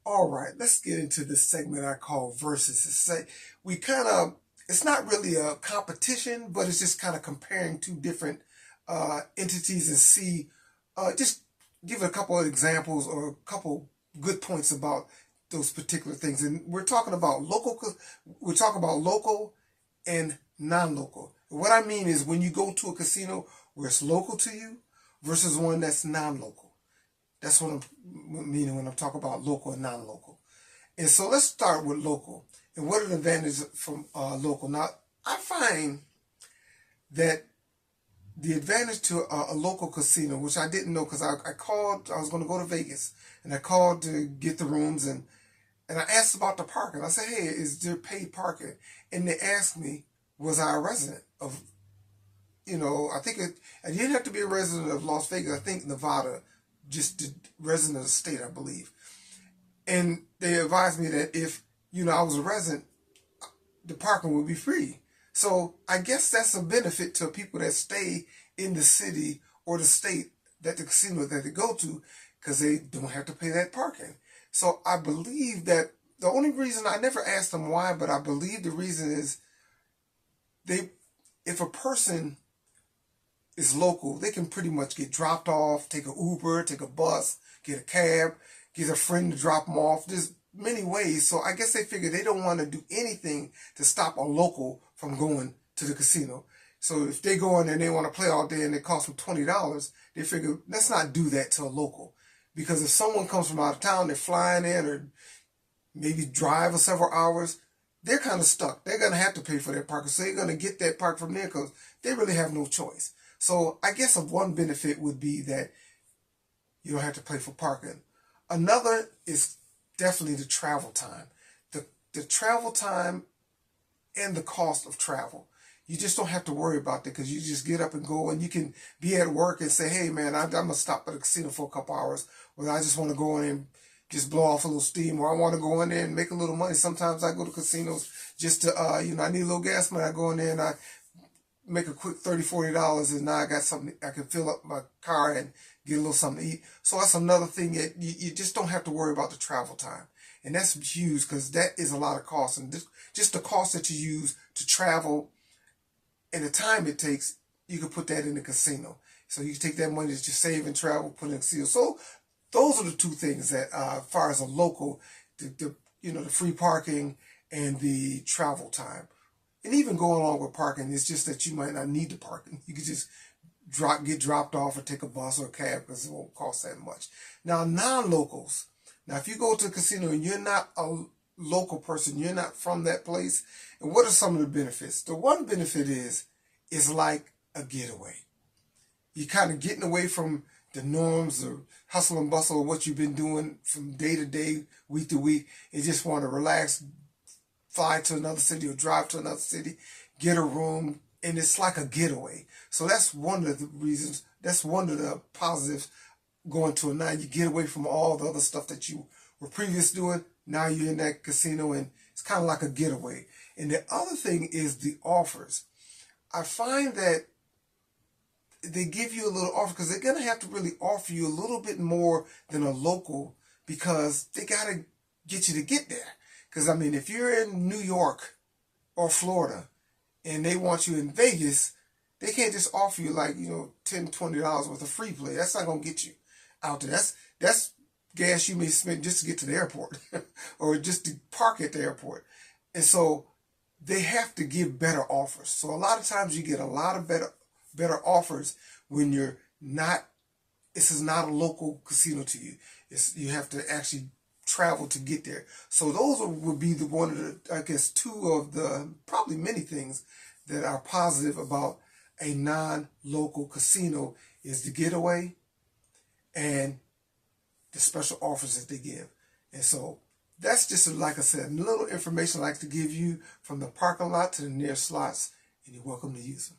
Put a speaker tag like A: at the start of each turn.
A: All right, let's get into this segment I call Versus. It's not really a competition, but it's just kind of comparing two different entities and just give a couple of examples or a couple good points about those particular things. And we're talking about local and non-local. What I mean is when you go to a casino where it's local to you versus one that's non-local. That's what I'm meaning when I'm talking about local and non-local. And so let's start with local. And what are the advantages from local? Now, I find that the advantage to a local casino, which I didn't know because I was going to go to Vegas, and I called to get the rooms, and I asked about the parking. I said, hey, is there paid parking? And they asked me, was I a resident of, I didn't have to be a resident of Las Vegas. I think Nevada, just the resident of the state, I believe. And they advised me that if, I was a resident, the parking would be free. So I guess that's a benefit to people that stay in the city or the state that the casino that they go to, because they don't have to pay that parking. So I believe that the only reason, I never asked them why, but I believe the reason is if a person is local, they can pretty much get dropped off, take an Uber, take a bus, get a cab, get a friend to drop them off. There's many ways. So I guess they figure they don't want to do anything to stop a local from going to the casino. So if they go in there and they want to play all day and it costs them $20, they figure, let's not do that to a local. Because if someone comes from out of town, they're flying in or maybe drive for several hours, they're kind of stuck. They're going to have to pay for their parking. So they're going to get that park from there because they really have no choice. So I guess one benefit would be that you don't have to pay for parking. Another is definitely the travel time. The travel time and the cost of travel. You just don't have to worry about that because you just get up and go, and you can be at work and say, hey man, I'm going to stop at the casino for a couple hours, or I just want to go in and just blow off a little steam, or I want to go in there and make a little money. Sometimes I go to casinos just to, I need a little gas money. I go in there and I make a quick $30, $40, and now I got something, I can fill up my car and get a little something to eat. So that's another thing that you just don't have to worry about the travel time. And that's huge because that is a lot of cost. And just the cost that you use to travel and the time it takes, you can put that in the casino. So you can take that money that you save and travel, put it in the casino. So those are the two things that, as far as a local, the free parking and the travel time. And even going along with parking, it's just that you might not need the parking. You could just get dropped off or take a bus or a cab because it won't cost that much. Now, non-locals. Now, if you go to a casino and you're not a local person, you're not from that place, and what are some of the benefits? The one benefit is like a getaway. You're kind of getting away from the norms or hustle and bustle of what you've been doing from day to day, week to week, and just want to relax, fly to another city or drive to another city, get a room, and it's like a getaway. So that's one of the reasons, that's one of the positives going to a nine. You get away from all the other stuff that you were previously doing. Now you're in that casino and it's kind of like a getaway. And the other thing is the offers. I find that they give you a little offer because they're going to have to really offer you a little bit more than a local because they got to get you to get there. Because, I mean, if you're in New York or Florida and they want you in Vegas, they can't just offer you like, $10, $20 worth of free play. That's not going to get you out there. That's gas you may spend just to get to the airport or just to park at the airport. And so they have to give better offers. So a lot of times you get a lot of better offers when you're not, this is not a local casino to you. You have to actually travel to get there. So those would be one of the, I guess, two of the probably many things that are positive about a non-local casino is the getaway and the special offers that they give. And so that's just, like I said, a little information I like to give you from the parking lot to the nearest slots, and you're welcome to use them.